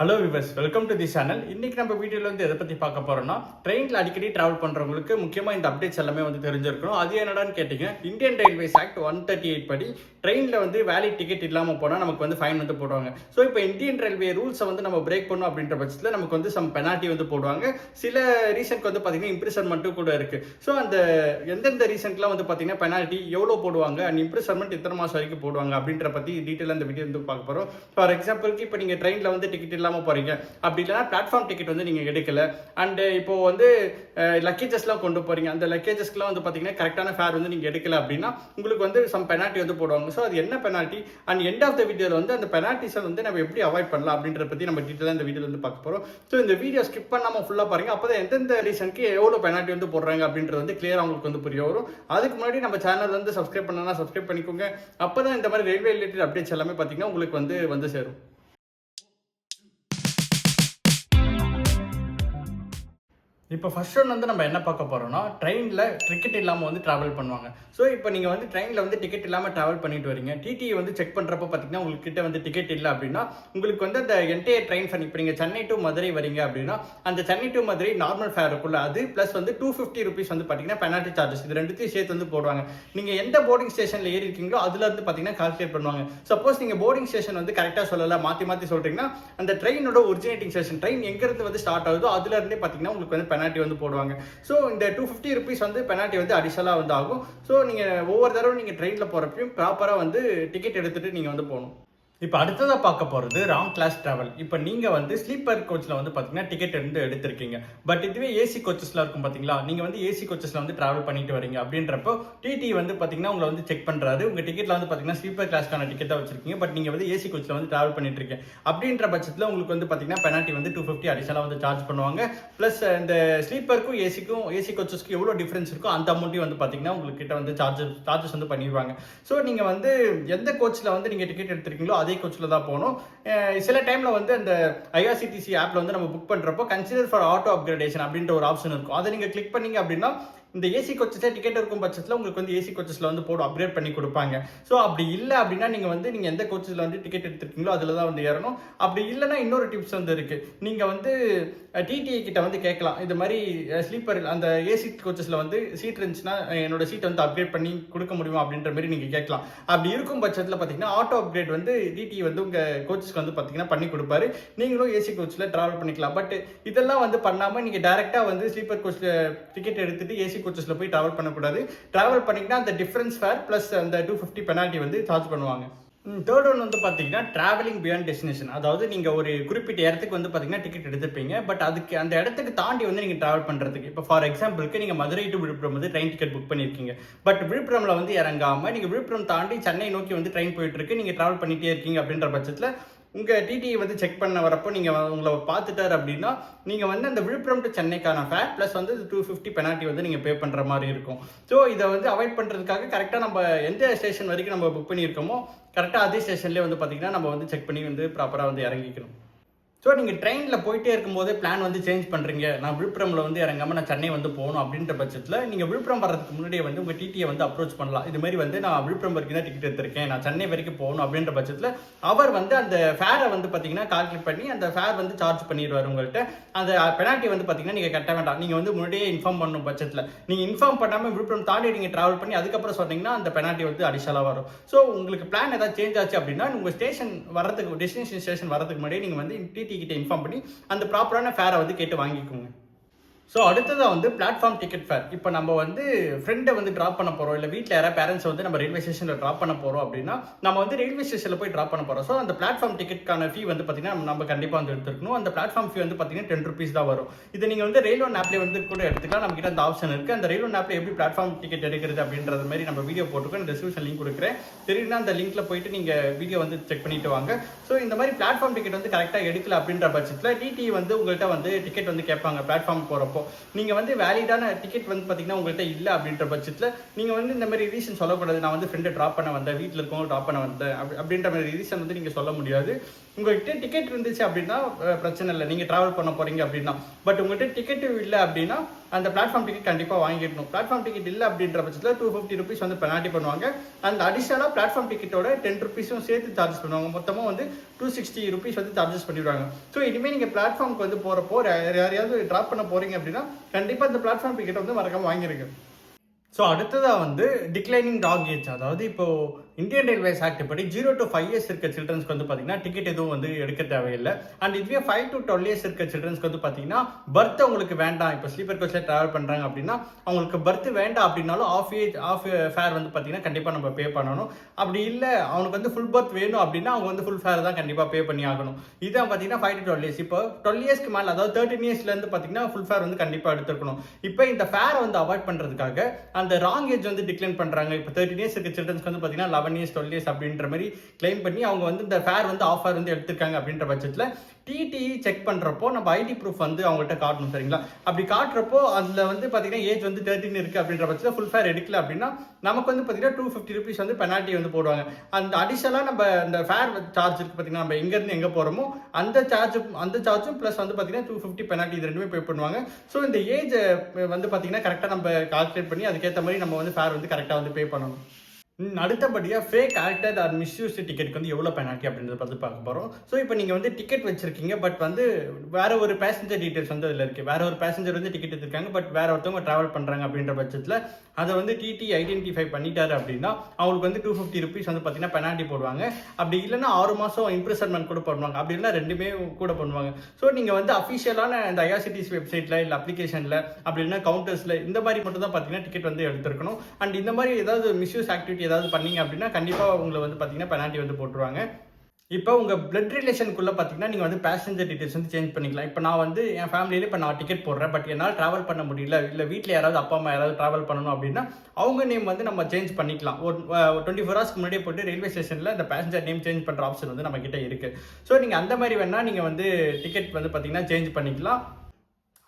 Hello viewers, welcome to the channel. இன்னைக்கு நம்ம வீடியோவில் வந்து எதை பற்றி பார்க்க போறோம்னா, ட்ரெயினில் அடிக்கடி டிராவல் பண்ணுறவங்களுக்கு முக்கியமாக இந்த அப்டேட்ஸ் எல்லாமே வந்து தெரிஞ்சிருக்கணும். அது என்னடான்னு கேட்டிங்க, இந்தியன் ரயில்வேஸ் ஆக்ட் 138 படி ட்ரெயினில் வந்து வேலிட் டிக்கெட் இல்லாமல் போனால் நமக்கு வந்து ஃபைன் வந்து போடுவாங்க. ஸோ இப்போ இந்தியன் ரயில்வே ரூல்ஸை வந்து நம்ம பிரேக் பண்ணோம் அப்படின்ற பட்சத்தில் நமக்கு வந்து சம் பெனால்ட்டி வந்து போடுவாங்க. சில ரீசனுக்கு வந்து பார்த்தீங்கன்னா இம்ப்ரிசன்மெண்ட்டும் கூட இருக்குது. ஸோ அந்த எந்தெந்த ரீசனுக்குலாம் வந்து பார்த்தீங்கன்னா பெனால்ட்டி எவ்வளோ போடுவாங்க அண்ட் இம்ப்ரிசன்மெண்ட் எத்தனை மாதம் வரைக்கும் போடுவாங்க அப்படின்ற பற்றி டீட்டெயிலாக இந்த வீடியோ வந்து பார்க்க போகிறோம். ஃபார் எக்ஸாம்பிளுக்கு இப்போ நீங்கள் ட்ரெயினில் வந்து டிக்கெட் இல்லாமல் போறீங்க, அப்படி இல்லைனா பிளாட்ஃபார்ம் டிக்கெட் வந்து நீங்க எடுக்கல, அண்ட் இப்போ வந்து லக்கேஜஸ்லாம் கொண்டு போறீங்க, அந்த லக்கேஜஸ்க்குலாம் வந்து பாத்தீங்கன்னா கரெக்டான ஃபேர் வந்து நீங்க எடுக்கல அப்படின்னா உங்களுக்கு வந்து சம் பெனால்ட்டி வந்து போடுவாங்க. ஸோ அது என்ன penalty and end of the வீடியோவில் வந்து அந்த பெனால்ட்டிஸை வந்து நம்ம எப்படி அவாய்ட் பண்ணலாம் அப்படின்றத பத்தி நம்ம டீட்டெயிலாக இந்த வீடியோவில் வந்து பார்க்க போறோம். ஸோ இந்த வீடியோ ஸ்கிப் பண்ணாம ஃபுல்லா பாருங்க, அப்பதான் எந்தெந்த ரீசனுக்கு எவ்வளவு பெனால்ட்டி வந்து போடுறாங்க அப்படின்றது வந்து கிளியரா உங்களுக்கு வந்து புரிய வரும். அதுக்கு முன்னாடி நம்ம சேனல் வந்து சப்ஸ்கிரைப் பண்ணனா சப்ஸ்கிரைப் பண்ணிக்கோங்க. அப்பதான் இந்த மாதிரி ரயில்வே ரிலேட்டட் அப்டேட்ஸ் எல்லாமே பாத்தீங்கன்னா உங்களுக்கு வந்து சேரும். இப்போ ஃபர்ஸ்ட் ஒன் வந்து நம்ம என்ன பார்க்க போறோம்னா, ட்ரெயினில் டிக்கெட் இல்லாமல் வந்து ட்ராவல் பண்ணுவாங்க. ஸோ இப்போ நீங்கள் வந்து ட்ரெயினில் வந்து டிக்கெட் இல்லாமல் ட்ராவல் பண்ணிட்டு வரீங்க, டிடி வந்து செக் பண்ணுறப்ப பார்த்தீங்கன்னா உங்ககிட்ட வந்து டிக்கெட் இல்லை அப்படின்னா உங்களுக்கு வந்து அந்த என்டையர் ட்ரெயின் ஃபன், இப்போ நீங்கள் சென்னை டு மதுரை வரீங்க அப்படின்னா அந்த Chennai to Madurai normal fare இருக்குல்ல, அது ப்ளஸ் வந்து 250 rupees வந்து பார்த்தீங்கன்னா பெனால்ட்டி சார்ஜஸ், இது ரெண்டுத்தையும் சேர்த்து வந்து போடுவாங்க. நீங்கள் எந்த போர்டிங் ஸ்டேஷனில் ஏறி இருக்கீங்களோ அதுல இருந்து பார்த்தீங்கன்னா கால்குலேட் பண்ணுவாங்க. சப்போஸ் நீங்கள் போர்டிங் ஸ்டேஷன் வந்து கரெக்டாக சொல்லலை, மாற்றி சொல்றீங்கன்னா அந்த ட்ரெயினோட ஒரிஜினேட்டிங் ஸ்டேஷன், ட்ரெயின் எங்கேருந்து வந்து ஸ்டார்ட் ஆகுதோ அதுல இருந்தே பார்த்தீங்கன்னா உங்களுக்கு வந்து பெனால்ட்டி வந்து போடுவாங்க. ஸோ இந்த 250 rupees வந்து பெனால்ட்டி வந்து அடிஷனலாக வந்து ஆகும். ஸோ நீங்கள் ஒவ்வொரு தடவை நீங்கள் ட்ரெயினில் போகிறப்பையும் ப்ராப்பராக வந்து டிக்கெட் எடுத்துகிட்டு நீங்கள் வந்து போகணும். இப்போ அடுத்ததாக பார்க்க போகிறது ராங் கிளாஸ் ட்ராவல். இப்போ நீங்கள் வந்து ஸ்லீப்பர் கோச்சில் வந்து பார்த்தீங்கன்னா டிக்கெட் எடுத்திருக்கீங்க, பட் இதுவே ஏசி கோச்சஸ்லாம் இருக்கும் பார்த்தீங்களா, நீங்கள் வந்து ஏசி கோச்சஸில் வந்து ட்ராவல் பண்ணிட்டு வரீங்க அப்படின்றப்போ டிடி வந்து பார்த்தீங்கன்னா உங்களை வந்து செக் பண்ணுறாரு. உங்கள் டிக்கெட்டில் வந்து பார்த்தீங்கன்னா ஸ்லீப்பர் கிளாஸ்க்கான டிக்கெட்டாக வச்சிருக்கீங்க, பட் நீங்கள் வந்து ஏசி கோச்சில் வந்து ட்ராவல் பண்ணிட்டு இருக்கீங்க அப்படின்ற பட்சத்தில் உங்களுக்கு வந்து பார்த்தீங்கன்னா பெனால்ட்டி வந்து 250 அடிஷனலாக வந்து சார்ஜ் பண்ணுவாங்க. ப்ளஸ் இந்த ஸ்லீப்பருக்கும் ஏசி கோச்சஸ்க்கும் எவ்வளோ டிஃப்ரென்ஸ் இருக்கோ அந்த அமௌண்ட்டையும் வந்து பார்த்தீங்கன்னா உங்ககிட்ட வந்து சார்ஜஸ் வந்து பண்ணிடுவாங்க. ஸோ நீங்கள் வந்து எந்த கோச்சில் வந்து நீங்கள் டிக்கெட் எடுத்திருக்கீங்களோ அதே கோச்சில் தான் போகணும். சில டைம்ல வந்து அந்த ஐஆர்சிடிசி ஆப்ல வந்து நம்ம புக் பண்றப்போ கன்சிடர் ஃபார் ஆட்டோ அப்கிரேடேஷன் அப்படின்ற ஒரு ஆப்ஷன் இருக்கும். அதை நீங்க கிளிக் பண்ணீங்க அப்படின்னா இந்த ஏசி கோச்சஸே டிக்கெட் இருக்கும் பட்சத்தில் உங்களுக்கு வந்து ஏசி கோச்சஸ்ல வந்து அப்கிரேட் பண்ணி கொடுப்பாங்க. ஸோ அப்படி இல்லை அப்படின்னா நீங்க எந்த கோச்சஸ்ல வந்து டிக்கெட் எடுத்திருக்கீங்களோ அதுல தான் வந்து ஏறணும். அப்படி இல்லைன்னா இன்னொரு டிப்ஸ் வந்து இருக்கு, நீங்க வந்து டிடிஐ கிட்ட வந்து கேட்கலாம், இது மாதிரி ஸ்லீப்பர் அந்த ஏசி கோச்சஸ்ல வந்து சீட் இருந்துச்சுன்னா என்னோட சீட் வந்து அப்கிரேட் பண்ணி கொடுக்க முடியுமா அப்படின்ற மாதிரி நீங்க கேட்கலாம். அப்படி இருக்கும் பட்சத்தில் பார்த்தீங்கன்னா ஆட்டோ அப்கிரேட் வந்து டிடி வந்து உங்க கோச்சஸ்க்கு வந்து பார்த்தீங்கன்னா பண்ணி கொடுப்பாரு. நீங்களும் ஏசி கோச்சில் டிராவல் பண்ணிக்கலாம். பட் இதெல்லாம் வந்து பண்ணாம நீங்க டைரக்டா வந்து ஸ்லீப்பர் கோச்ல டிக்கெட் எடுத்துட்டு ஏசி கோச்சஸ்ல போய் டிராவல் பண்ணக்கூடாது. டிராவல் பண்ணிங்கன்னா அந்த டிஃபரன்ஸ் ஃபேர் பிளஸ் அந்த 250 பெனால்ட்டி வந்து சார்ஜ் பண்ணுவாங்க. தேர்ட் ஒன் வந்து பார்த்தீங்கன்னா டிராவலிங் பியாண்ட் டெஸ்டினேஷன். அதாவது நீங்கள் ஒரு குறிப்பிட்ட இடத்துக்கு வந்து பார்த்தீங்கன்னா டிக்கெட் எடுத்துப்பீங்க, பட் அதுக்கு அந்த இடத்துக்கு தாண்டி வந்து நீங்கள் டிராவல் பண்ணுறதுக்கு, இப்போ ஃபார் எக்ஸாம்பிளுக்கு நீங்கள் மதுரை டு விழுப்புரம் வந்து ட்ரெயின் டிக்கெட் புக் பண்ணியிருக்கீங்க, பட் விழுப்புரமில் வந்து இறங்காமல் நீங்கள் விழுப்புரம் தாண்டி சென்னை நோக்கி வந்து ட்ரெயின் போயிட்டு இருக்கு, நீங்கள் டிராவல் பண்ணிட்டே இருக்கீங்க அப்படின்ற பட்சத்தில் உங்கள் டிடிஐ வந்து செக் பண்ண வரப்போ நீங்கள் உங்களை பார்த்துட்டார் அப்படின்னா நீங்கள் வந்து அந்த விழுப்புரம் டு சென்னைக்கான ஃபேர் ப்ளஸ் வந்து 250 பெனால்ட்டி வந்து நீங்கள் பே பண்ணுற மாதிரி இருக்கும். ஸோ இதை வந்து அவாய்ட் பண்ணுறதுக்காக கரெக்டாக நம்ம எந்த ஸ்டேஷன் வரைக்கும் நம்ம புக் பண்ணியிருக்கோமோ கரெக்டாக அதே ஸ்டேஷன்லேயே வந்து பார்த்தீங்கன்னா நம்ம வந்து செக் பண்ணி வந்து ப்ராப்பராக வந்து இறங்கிக்கணும். ஸோ நீங்கள் ட்ரெயினில் போயிட்டே இருக்கும்போது பிளான் வந்து சேஞ்ச் பண்ணுறீங்க, நான் விழுப்புரமில் வந்து இறங்காமல் நான் சென்னை வந்து போகணும் அப்படின்ற பட்சத்தில் நீங்கள் விழுப்புரம் வர்றதுக்கு முன்னாடியே வந்து உங்கள் டிடியை வந்து அப்ரோச் பண்ணலாம். இது மாதிரி வந்து நான் விழுப்புரம் வரைக்கும் தான் டிக்கெட் எடுத்திருக்கேன், நான் சென்னை வரைக்கும் போகணும் அப்படின்ற பட்சத்தில் அவர் வந்து அந்த ஃபேரை வந்து பார்த்தீங்கன்னா கால்குலேட் பண்ணி அந்த ஃபேர் வந்து சார்ஜ் பண்ணிடுவார் உங்கள்கிட்ட. அந்த பெனால்ட்டி வந்து பார்த்தீங்கன்னா நீங்கள் கட்ட வேண்டாம், நீங்கள் வந்து முன்னாடியே இன்ஃபார்ம் பண்ணணும். பட்சத்தில் நீங்கள் இன்ஃபார்ம் பண்ணாமல் விழுப்புரம் தாண்டி நீங்கள் ட்ராவல் பண்ணி அதுக்கப்புறம் சொன்னீங்கன்னா அந்த பெனால்ட்டி வந்து அடிஷனலாக வரும். ஸோ உங்களுக்கு பிளான் ஏதாவது சேஞ்ச் ஆச்சு அப்படின்னா உங்கள் ஸ்டேஷன் வரதுக்கு டெஸ்டினேஷன் ஸ்டேஷன் வரதுக்கு முன்னாடியே நீங்கள் வந்து டிடி கிட்ட இன்ஃபார்ம் பண்ணி அந்த ப்ராப்பரான ஃபேரை வந்து கேட்டு வாங்கிக்கோங்க. ஸோ அடுத்ததாக வந்து பிளாட்ஃபார்ம் டிக்கெட் ஃபேர். இப்போ நம்ம வந்து ஃப்ரெண்டை வந்து ட்ராப் பண்ண போகிறோம், இல்லை வீட்டில் யாராவது பேரண்ட்ஸை வந்து நம்ம ரயில்வே ஸ்டேஷனில் ட்ராப் பண்ண போகிறோம் அப்படின்னா நம்ம வந்து ரயில்வே ஸ்டேஷனில் போய் ட்ராப் பண்ண போகிறோம். ஸோ அந்த பிளாட்ஃபார்ம் டிக்கெட்டுக்கான ஃபீ வந்து பார்த்தீங்கன்னா நம்ம கண்டிப்பாக வந்து எடுத்துருக்கணும். அந்த பிளாட்ஃபார்ம் ஃபீ வந்து பார்த்தீங்கன்னா 10 rupees தான் வரும். இது நீங்கள் வந்து ரயில்வே ஆப்லேயே வந்து கூட எடுத்துக்கலாம், நம்ம கிட்ட அந்த ஆப்ஷன் இருக்குது. அந்த ரயில்வே ஆப்பில் எப்படி பிளாட்ஃபார்ம் டிக்கெட் எடுக்கிறது அப்படின்றது மாதிரி நம்ம வீடியோ போட்டுருக்கோம், டிஸ்கிரிப்ஷன் லிங்க் கொடுக்குறேன், தெரியுதுன்னா அந்த லிங்க்ல போயிட்டு நீங்கள் வீடியோ வந்து செக் பண்ணிட்டு வாங்க. ஸோ இந்த மாதிரி பிளாட்ஃபார்ம் டிக்கெட் வந்து கரெக்டாக எடுக்கல அப்படின்ற பட்சத்தில் டிடி வந்து உங்கள்கிட்ட வந்து டிக்கெட் வந்து கேட்பாங்க பிளாட்ஃபார்ம் போகிறப்போ. பண்ணுறப்போ நீங்கள் வந்து வேலிடான டிக்கெட் வந்து பார்த்தீங்கன்னா உங்கள்கிட்ட இல்லை அப்படின்ற பட்சத்தில் நீங்கள் வந்து இந்த மாதிரி ரீசன் சொல்லக்கூடாது. நான் வந்து ஃப்ரெண்டை ட்ராப் பண்ண வந்தேன், வீட்டில் இருக்கவங்க ட்ராப் பண்ண வந்தேன் அப்படின்ற மாதிரி ரீசன் வந்து நீங்கள் சொல்ல முடியாது. உங்கள்கிட்ட டிக்கெட் இருந்துச்சு அப்படின்னா பிரச்சனை இல்லை, நீங்கள் ட்ராவல் பண்ண போகிறீங்க அப்படின்னா. பட் உங்கள்கிட்ட டிக்கெட்டு இல்லை அப்படின்னா அந்த பிளாட்ஃபார்ம் டிக்கெட் கண்டிப்பாக வாங்கிடணும். பிளாட்ஃபார்ம் டிக்கெட் இல்லை அப்படின்ற பட்சத்தில் 250 rupees வந்து பெனால்ட்டி பண்ணுவாங்க. அந்த அடிஷனலாக பிளாட்ஃபார்ம் டிக்கெட்டோட 10 rupees சேர்த்து சார்ஜஸ் பண்ணுவாங்க. மொத்தமாக வந்து 260 rupees வந்து சார்ஜஸ் பண்ணிடுவாங்க. ஸோ இனிமேல் நீங்கள் பிளாட்ஃபார்முக்கு வந்து போகிறப்போ யாரையாவது ட்ராப் பண்ண போகிறீங்க அப்படின்னா கண்டிப்பாக அந்த பிளாட்ஃபார்ம் டிக்கெட் வந்து மறக்காமல் வாங்கிருங்க. ஸோ அடுத்ததாக வந்து டிக்ளைனிங் டாக் ஏஜ், அதாவது இப்போ இந்தியன் ரயில்வேஸ் ஆக்ட் படி 0 to 5 years இருக்க சில்ட்ரன்ஸ்க்கு வந்து பார்த்தீங்கன்னா டிக்கெட் எதுவும் வந்து எடுக்க தேவையில்லை. அண்ட் இதுவே 5 to 12 years இருக்க சில்ட்ரன்ஸ்க்கு வந்து பார்த்தீங்கன்னா பர்த் அவங்களுக்கு வேண்டாம். இப்போ ஸ்லீப்பர் கோச்சில் ட்ராவல் பண்ணுறாங்க அப்படின்னா அவங்களுக்கு பர்த் வேண்டாம் அப்படின்னாலும் ஆஃப் ஃபேர் வந்து பார்த்தீங்கன்னா கண்டிப்பாக நம்ம பே பண்ணணும். அப்படி இல்லை அவனுக்கு வந்து ஃபுல் பர்த் வேணும் அப்படின்னா அவங்க வந்து ஃபுல் ஃபேர் தான் கண்டிப்பாக பே பண்ணி ஆகணும். இதான் பார்த்தீங்கன்னா 5 to 12 years. இப்போ 12 yearsக்கு மேலே, அதாவது 13 yearsலேருந்து பார்த்தீங்கன்னா ஃபுல் ஃபேர் வந்து கண்டிப்பாக எடுத்துருக்கணும். இப்போ இந்த ஃபேரை வந்து அவாய்ட் பண்ணுறதுக்காக அந்த ராங் ஏஜ் வந்து டிக்ளைன் பண்ணுறாங்க. இப்போ 13 years இருக்க சில்ட்ரன்ஸ்க்கு வந்து பார்த்தீங்கன்னா 11 years 12 years அப்படின்ற மாதிரி கிளைம் பண்ணி அவங்க வந்து இந்த ஃபேர் வந்து ஆஃபர் வந்து எடுத்திருக்காங்க. அப்படின்ற பட்சத்தில் டிடிஇ செக் பண்ணுறப்போ நம்ம ஐடி ப்ரூஃப் வந்து அவங்கள்ட்ட காட்டணும், சரிங்களா? அப்படி காட்டுறப்போ அதில் வந்து பார்த்தீங்கன்னா ஏஜ் வந்து 13 இருக்குது அப்படின்ற பட்சத்தில் ஃபுல் ஃபேர் எடுக்கல அப்படின்னா நமக்கு வந்து பார்த்தீங்கன்னா 250 rupees வந்து பெனால்ட்டி வந்து போடுவாங்க. அந்த அடிஷனலாக நம்ம அந்த ஃபேர் சார்ஜ் இருக்குது பார்த்தீங்கன்னா, நம்ம எங்கேருந்து எங்கே போகிறோமோ அந்த சார்ஜும் ப்ளஸ் வந்து பார்த்தீங்கன்னா 250 பெனால்ட்டி இது ரெண்டுமே பே பண்ணுவாங்க. ஸோ இந்த ஏஜ் வந்து பார்த்தீங்கன்னா கரெக்டாக நம்ம கால்குலேட் பண்ணி அதுக்கேற்ற மாதிரி நம்ம வந்து ஃபேர் வந்து கரெக்டாக வந்து பே பண்ணணும். அடுத்தபடியாக ஃபேக் ஆக்டட் ஆர் மிஸ்யூஸ்டு டிக்கெட்டுக்கு வந்து எவ்வளோ பெனால்ட்டி அப்படின்றத பார்த்து பார்க்க போகிறோம். ஸோ இப்போ நீங்கள் வந்து டிக்கெட் வச்சிருக்கீங்க, பட் வந்து வேற ஒரு பேசஞ்சர் டீட்டெயில்ஸ் வந்து அதில் இருக்குது. வேற ஒரு பேசஞ்சர் வந்து டிக்கெட் எடுத்திருக்காங்க, பட் வேற ஒருத்தவங்க ட்ராவல் பண்ணுறாங்க அப்படின்ற பட்சத்தில் அதை வந்து டிடி ஐடென்டிஃபை பண்ணிட்டாரு அப்படின்னா அவங்களுக்கு வந்து 250 rupees வந்து பார்த்தீங்கன்னா பெனால்ட்டி போடுவாங்க. அப்படி இல்லைன்னா 6 மாதம் இம்ப்ரிசன்மெண்ட் கூட பண்ணுவாங்க. அப்படி இல்லைன்னா ரெண்டுமே கூட பண்ணுவாங்க. ஸோ நீங்கள் வந்து அஃபிஷியலான இந்த ஐஆர்சிடிசி வெப்சைட்டில் இல்லை அப்ளிகேஷனில் அப்படி இல்லைன்னா கவுண்டர்ஸில் இந்த மாதிரி மட்டும் தான் பார்த்தீங்கன்னா டிக்கெட் வந்து எடுத்துருக்கணும். அண்ட் இந்த மாதிரி ஏதாவது மிஸ்யூஸ் ஆக்டிவிட்டி ஏதாவது பண்ணீங்க அப்படின்னா கண்டிப்பாக உங்களை வந்து பார்த்தீங்கன்னா பெனால்ட்டி வந்து போட்டுருவாங்க. இப்போ உங்கள் பிளட் ரிலேஷனுக்குள்ளே பார்த்தீங்கன்னா நீங்கள் வந்து பேசஞ்சர் டீட்டெயில்ஸ் வந்து சேஞ்ச் பண்ணிக்கலாம். இப்போ நான் வந்து என் ஃபேமிலியில் இப்போ நான் டிக்கெட் போடுறேன், பட் என்னால் ட்ராவல் பண்ண முடியல, இல்லை வீட்டில் யாராவது அப்பா அம்மா யாராவது ட்ராவல் பண்ணணும் அப்படின்னா அவங்க நேம் வந்து நம்ம சேஞ்ச் பண்ணிக்கலாம். ஒரு 24 hours முன்னாடியே போட்டு ரயில்வே ஸ்டேஷனில் இந்த பேசஞ்சர் நேம் சேஞ்ச் பண்ணுற ஆப்ஷன் வந்து நம்ம கிட்ட இருக்குது. ஸோ நீங்கள் அந்த மாதிரி வேணால் நீங்கள் வந்து டிக்கெட் வந்து பார்த்தீங்கன்னா சேஞ்ச் பண்ணிக்கலாம்.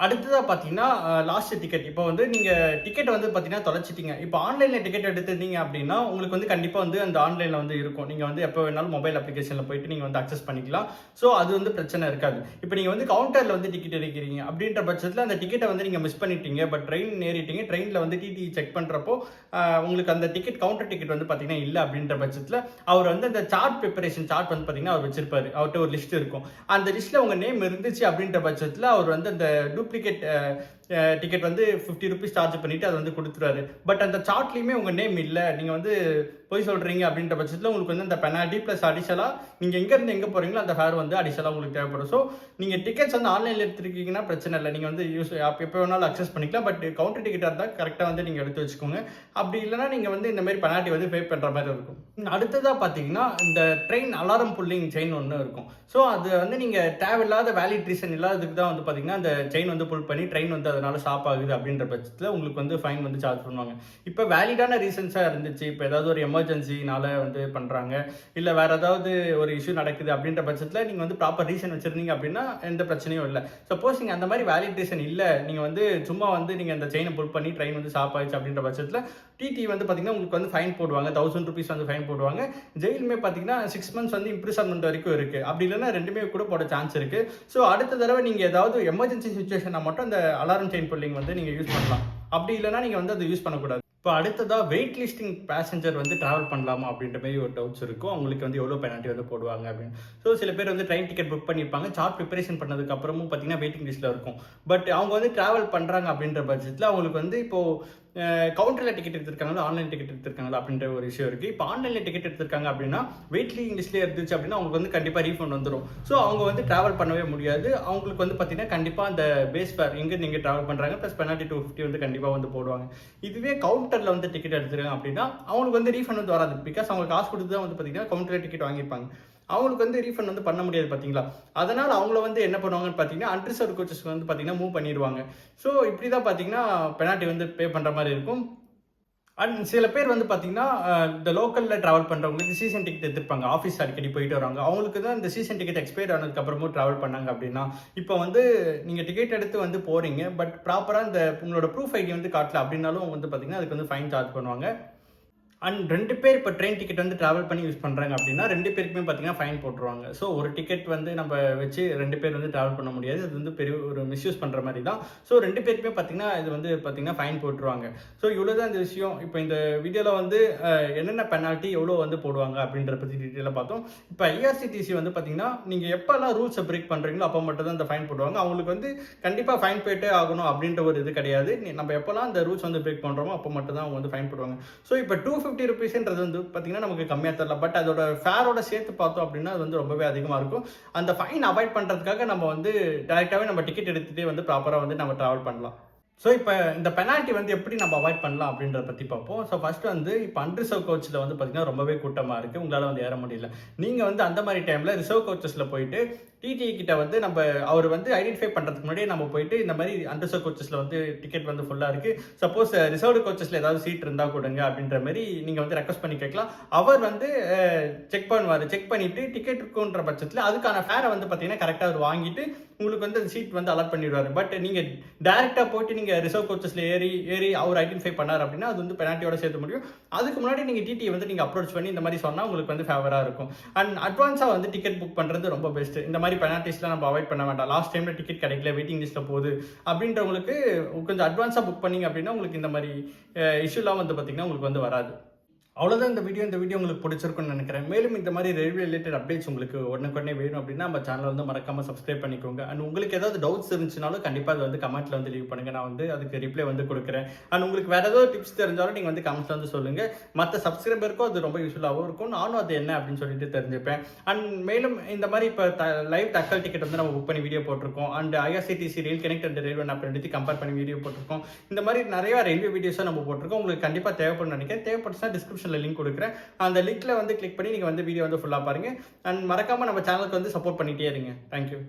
அடுத்ததாக பார்த்தீங்கன்னா லாஸ்ட் டிக்கெட். இப்போ வந்து நீங்கள் டிக்கெட் வந்து பார்த்தீங்கன்னா தொலைச்சிட்டீங்க. இப்போ ஆன்லைனில் டிக்கெட் எடுத்துருந்தீங்க அப்படின்னா உங்களுக்கு வந்து கண்டிப்பாக வந்து அந்த ஆன்லைனில் வந்து இருக்கும். நீங்கள் வந்து எப்போ வேணாலும் மொபைல் அப்ளிகேஷனில் போயிட்டு நீங்கள் வந்து அக்சஸ் பண்ணிக்கலாம். ஸோ அது வந்து பிரச்சனை இருக்காது. இப்போ நீங்கள் வந்து கவுண்டரில் வந்து டிக்கெட் எடுக்கிறீங்க அப்படின்ற பட்சத்தில் அந்த டிக்கெட்டை வந்து நீங்கள் மிஸ் பண்ணிட்டீங்க, பட் ட்ரெயின் ஏறிட்டீங்க. ட்ரெயினில் வந்து டிடி செக் பண்ணுறப்போ உங்களுக்கு அந்த டிக்கெட் கவுண்டர் டிக்கெட் வந்து பார்த்தீங்கன்னா இல்லை அப்படின்ற பட்சத்தில் அவர் வந்து அந்த சார்ட் ப்ரிப்பரேஷன் சார்ட் வந்து பார்த்தீங்கன்னா அவர் வச்சிருப்பாரு. அவர்கிட்ட ஒரு லிஸ்ட் இருக்கும். அந்த லிஸ்ட்டில் உங்கள் நேம் இருந்துச்சு அப்படின்ற பட்சத்தில் அவர் வந்து அந்த டூப்ளிகேட் டிக்கெட் வந்து 50 rupees சார்ஜ் பண்ணிட்டு அதை வந்து கொடுத்துருவாரு. பட் அந்த சார்ட்லையுமே உங்கள் நேம் இல்லை, நீங்கள் வந்து போய் சொல்கிறீங்க அப்படின்ற பட்சத்தில் உங்களுக்கு வந்து அந்த பெனால்ட்டி ப்ளஸ் அடிஷனலாக நீங்கள் எங்கேருந்து எங்கே போகிறீங்களோ அந்த ஃபேர் வந்து அடிஷனலாக உங்களுக்கு தேவைப்படும். ஸோ நீங்கள் டிக்கெட்ஸ் வந்து ஆன்லைனில் எடுத்துருக்கீங்கன்னா பிரச்சனை இல்லை, நீங்கள் வந்து எப்போ வேணாலும் அக்சஸ் பண்ணிக்கலாம். பட் கவுண்டர் டிக்கெட்டாக இருந்தால் கரெக்டாக வந்து நீங்கள் எடுத்து வச்சுக்கோங்க. அப்படி இல்லைனா நீங்கள் வந்து இந்த மாதிரி பெனால்ட்டி வந்து பே பண்ணுற மாதிரி இருக்கும். அடுத்ததாக பார்த்தீங்கன்னா இந்த ட்ரெயின் அலாரம் புல்லிங் செயின் ஒன்று இருக்கும். ஸோ அது வந்து நீங்கள் தேவையில்லாத வேலிட் ரீசன் இல்லாததுக்கு தான் வந்து பார்த்தீங்கன்னா அந்த செயின் வந்து புல் பண்ணி ட்ரெயின் வந்து அதனால ஸ்டாப் ஆகுது அப்படின்ற பட்சத்தில் உங்களுக்கு வந்து ஃபைன் வந்து சார்ஜ் பண்ணுவாங்க. இப்போ வேலிடான ரீசன்ஸாக இருந்துச்சு, இப்போ ஏதாவது ஒரு எமர்ஜென்சினால வந்து பண்ணுறாங்க, இல்லை வேறு ஏதாவது ஒரு இஷ்யூ நடக்குது அப்படின்ற பட்சத்தில் நீங்கள் வந்து ப்ராப்பர் ரீசன் வச்சுருந்தீங்க அப்படின்னா எந்த பிரச்சனையும் இல்லை. சப்போஸ் நீங்கள் அந்த மாதிரி வேலிட் ரீசன் இல்லை, நீங்கள் வந்து சும்மா வந்து நீங்கள் அந்த செயினை புல் பண்ணி ட்ரெயின் வந்து ஸ்டாப் ஆயிடுச்சு அப்படின்ற பட்சத்தில் டிடி வந்து பார்த்தீங்கன்னா உங்களுக்கு வந்து ஃபைன் போடுவாங்க. 1000 rupees வந்து ஃபைன் போடுவாங்க. ஜெயிலுமே பார்த்தீங்கன்னா 6 months வந்து இம்ப்ரிசன்மெண்ட் வரைக்கும் இருக்குது. அப்படி இல்லைன்னா ரெண்டுமே கூட போட சான்ஸ் இருக்குது. ஸோ அடுத்த தடவை நீங்கள் ஏதாவது எமர்ஜென்சி சுச்சுவேஷனை மட்டும் அந்த அலாரம் செயின் புல்லிங் வந்து நீங்கள் யூஸ் பண்ணலாம். அப்படி இல்லைனா நீங்கள் வந்து அதை யூஸ் பண்ணக்கூடாது. இப்போ அடுத்ததாக வெயிட் லிஸ்டிங் பேசஞ்சர் வந்து ட்ராவல் பண்ணலாமா அப்படின்ற மாதிரி ஒரு டவுட்ஸ் இருக்கும். அவங்களுக்கு வந்து எவ்வளோ பெனால்ட்டி வந்து போடுவாங்க அப்படின்னு. ஸோ சில பேர் வந்து ட்ரெயின் டிக்கெட் புக் பண்ணியிருப்பாங்க, சார்ட் ப்ரிப்பரேஷன் பண்ணதுக்கு அப்புறமும் பார்த்தீங்கன்னா வெயிட்டிங் லிஸ்ட்டில் இருக்கும். பட் அவங்க வந்து ட்ராவல் பண்ணுறாங்க அப்படின்ற பட்சத்தில் அவங்களுக்கு வந்து இப்போது கவுண்டரில் டிக்கெட் எடுத்திருக்காங்களா ஆன்லைன் டிக்கெட் எடுத்திருக்காங்களா அப்படின்ற ஒரு விஷயம் இருக்குது. இப்போ ஆன்லைனில் டிக்கெட் எடுத்திருக்காங்க அப்படின்னா வெயிட்டிங் லிஸ்ட்லேயே இருந்துச்சு அப்படின்னா அவங்களுக்கு வந்து கண்டிப்பாக ரீஃபண்ட் வந்துடும். ஸோ அவங்க வந்து ட்ராவல் பண்ணவே முடியாது. அவங்களுக்கு வந்து பார்த்தீங்கன்னா கண்டிப்பாக அந்த பேஸ் ஃபேர் எங்கே நீங்கள் ட்ராவல் பண்ணுறாங்க ப்ளஸ் பெனால்ட்டி 250 வந்து கண்டிப்பாக வந்து போடுவாங்க. இதுவே கவுண்டரில் வந்து டிக்கெட் எடுத்துருக்காங்க அப்படின்னா அவங்களுக்கு வந்து ரீஃபண்ட் வந்து வராது. பிகாஸ் அவங்க காசு கொடுத்து தான் வந்து பார்த்தீங்கன்னா கவுண்டரில் டிக்கெட் வாங்கியிருப்பாங்க. அவங்களுக்கு வந்து ரீஃபண்ட் வந்து பண்ண முடியாது பார்த்தீங்களா. அதனால் அவங்கள வந்து என்ன பண்ணுவாங்கன்னு பார்த்தீங்கன்னா அன்ரிசர்வ் கோச்சஸ் வந்து பார்த்தீங்கன்னா மூவ் பண்ணிடுவாங்க. ஸோ இப்படி தான் பார்த்தீங்கன்னா பெனால்ட்டி வந்து பே பண்ணுற மாதிரி இருக்கும். அண்ட் சில பேர் வந்து பார்த்தீங்கன்னா இந்த லோக்கலில் ட்ராவல் பண்ணுறவங்களுக்கு சீசன் டிக்கெட் எடுத்துருப்பாங்க, ஆஃபீஸ் அடிக்கடி போயிட்டு வராங்க. அவங்களுக்கு தான் இந்த சீசன் டிக்கெட் எக்ஸ்பயர் ஆனதுக்கப்புறமும் ட்ராவல் பண்ணாங்க அப்படின்னா, இப்போ வந்து நீங்கள் டிக்கெட் எடுத்து வந்து போகிறீங்க, பட் ப்ராப்பராக இந்த உங்களோட ப்ரூஃப் ஐடி வந்து காட்டல அப்படின்னாலும் வந்து பார்த்தீங்கன்னா அதுக்கு வந்து ஃபைன் சார்ஜ் பண்ணுவாங்க. அண்ட் 2 பேர் இப்போ ட்ரெயின் டிக்கெட் வந்து ட்ராவல் பண்ணி யூஸ் பண்ணுறாங்க அப்படின்னா 2 பேருக்குமே பார்த்தீங்கன்னா ஃபைன் போட்டுருவாங்க. ஸோ ஒரு டிக்கெட் வந்து நம்ம வச்சு 2 பேர் வந்து ட்ராவல் பண்ண முடியாது. அது வந்து பெரிய ஒரு மிஸ்யூஸ் பண்ணுற மாதிரி தான். ஸோ 2 பேருக்குமே பார்த்தீங்கன்னா இது வந்து பார்த்தீங்கன்னா ஃபைன் போட்டுருவாங்க. ஸோ இவ்வளோ தான் இந்த விஷயம். இப்போ இந்த வீடியோவில் வந்து என்னென்ன பெனால்ட்டி எவ்வளோ வந்து போடுவாங்க அப்படின்றத பற்றி டீட்டெயிலாக பார்த்தோம். இப்போ ஐஆர்சிடிசி வந்து பார்த்தீங்கன்னா நீங்கள் எப்போல்லாம் ரூல்ஸை பிரேக் பண்ணுறீங்களோ அப்போ மட்டும் தான் இந்த ஃபைன் போடுவாங்க. அவங்களுக்கு வந்து கண்டிப்பாக ஃபைன் போயிட்டே ஆகணும் அப்படின்ற ஒரு இது கிடையாது. நம்ம எப்போல்லாம் இந்த ரூல்ஸ் வந்து பிரேக் பண்ணுறோமோ அப்போ மட்டும் தான் அவங்க வந்து ஃபைன் போடுவாங்க. ஸோ இப்போ 250 rupeesன்றது வந்து பார்த்தீங்கன்னா நமக்கு கம்மியாக தெரியல. பட் அதோட ஃபேரோட சேர்த்து பார்த்தோம் அப்படின்னா அது வந்து ரொம்பவே அதிகமாக இருக்கும். அந்த ஃபைன் அவாய்ட் பண்ணுறதுக்காக நம்ம வந்து டேரெக்டாகவே நம்ம டிக்கெட் எடுத்துகிட்டே வந்து ப்ராப்பராக வந்து நம்ம ட்ராவல் பண்ணலாம். ஸோ இப்போ இந்த பெனால்ட்டி வந்து எப்படி நம்ம அவாய்ட் பண்ணலாம் அப்படின்றத பற்றி பார்ப்போம். ஸோ ஃபர்ஸ்ட் வந்து இப்போ அன்ரிசர்வ் கோச்சில் வந்து பார்த்தீங்கன்னா ரொம்பவே கூட்டமாக இருக்குது, உங்களால் வந்து ஏற முடியல. நீங்கள் வந்து அந்த மாதிரி டைமில் ரிசர்வ் கோச்சஸில் போயிட்டு டிடிஇ கிட்ட வந்து நம்ம அவர் வந்து ஐடென்டிஃபை பண்ணுறதுக்கு முன்னாடியே நம்ம போயிட்டு இந்த மாதிரி அன்ரிசர்வ் கோச்சஸில் வந்து டிக்கெட் வந்து ஃபுல்லாக இருக்குது, சப்போஸ் ரிசர்வ்டு கோச்சஸில் ஏதாவது சீட் இருந்தால் கொடுங்க அப்படின்ற மாதிரி நீங்கள் வந்து ரெக்வஸ்ட் பண்ணி கேட்கலாம். அவர் வந்து செக் பண்ணுவார். செக் பண்ணிவிட்டு டிக்கெட் இருக்குன்ற பட்சத்தில் அதுக்கான ஃபேரை வந்து பார்த்தீங்கன்னா கரெக்டாக அவர் வாங்கிட்டு உங்களுக்கு வந்து அந்த சீட் வந்து அலாட் பண்ணிடுவார். பட் நீங்கள் டேரெக்டாக போயிட்டு நீங்கள் ரிசர்வ் கோச்சஸில் ஏறி அவர் ஐடென்டிஃபை பண்ணார் அப்படின்னா அது வந்து பெனால்ட்டியோட சேர்த்து முடியும். அதுக்கு முன்னாடி நீங்கள் டிடியை வந்து நீங்கள் அப்ரோச் பண்ணி இந்த மாதிரி சொன்னால் உங்களுக்கு வந்து ஃபேவராக இருக்கும். அண்ட் அட்வான்ஸாக வந்து டிக்கெட் புக் பண்ணுறது ரொம்ப பெஸ்ட்டு. இந்த மாதிரி பெனால்ட்டிஸ்லாம் நம்ம அவாய்ட் பண்ண வேண்டாம். லாஸ்ட் டைமில் டிக்கெட் கிடைக்கல, வெயிட்டிங் லிஸ்ட்டில் போகுது அப்படின்றவங்களுக்கு கொஞ்சம் அட்வான்ஸாக புக் பண்ணிங்க அப்படின்னா உங்களுக்கு இந்த மாதிரி இஷ்யூலாம் வந்து பார்த்திங்கன்னா உங்களுக்கு வந்து வராது. அவ்வளோதான் இந்த வீடியோ உங்களுக்கு பிடிச்சிருக்குன்னு நினைக்கிறேன். மேலும் இந்த மாதிரி ரயில்வே ரிலேட்டட் அப்டேட்ஸ் உங்களுக்கு உடனே வேணும் அப்படின்னா நம்ம சேனல் வந்து மறக்காமல் சப்ஸ்கிரைப் பண்ணிக்கோங்க. அண்ட் உங்களுக்கு ஏதாவது டவுட்ஸ் இருந்துச்சுனாலும் கண்டிப்பாக அது வந்து கமெண்ட்டில் வந்து லீவ் பண்ணுங்கள். நான் வந்து அதுக்கு ரிப்ளை வந்து கொடுக்குறேன். அண்ட் உங்களுக்கு வேறு ஏதாவது டிப்ஸ் தெரிஞ்சாலும் நீங்கள் வந்து கமெண்ட்ஸில் வந்து சொல்லுங்கள். மற்ற சப்ஸ்கிரைபருக்கும் அது ரொம்ப யூஸ்ஃபுல்லாகவும் இருக்கும், நானும் அது என்ன அப்படின்னு சொல்லிட்டு தெரிஞ்சுப்பேன். அண்ட் மேலும் இந்த மாதிரி இப்போ லைவ் தக்கல் டிக்கெட் வந்து நம்ம புக் பண்ணி வீடியோ போட்டிருக்கோம். And IRCTC rail connect and railway app எடுத்து கம்பேர் பண்ணி வீடியோ போட்டிருக்கோம். இந்த மாதிரி நிறையா ரயில்வே வீடியோஸாக நம்ம போட்டிருக்கோம். உங்களுக்கு கண்டிப்பாக தேவைப்படும் நினைக்கிறேன். தேவைப்பட்டுச்சுன்னா டிஸ்கிரிப்ஷனில் லிங்க் கொடுக்குறேன். அந்த லிங்க்ல வந்து கிளிக் பண்ணி நீங்கள் வந்து வீடியோ வந்து ஃபுல்லாக பாருங்கள். அண்ட் மறக்காமல் நம்ம சேனலுக்கு வந்து சப்போர்ட் பண்ணிகிட்டே இருங்க. தேங்க்யூ.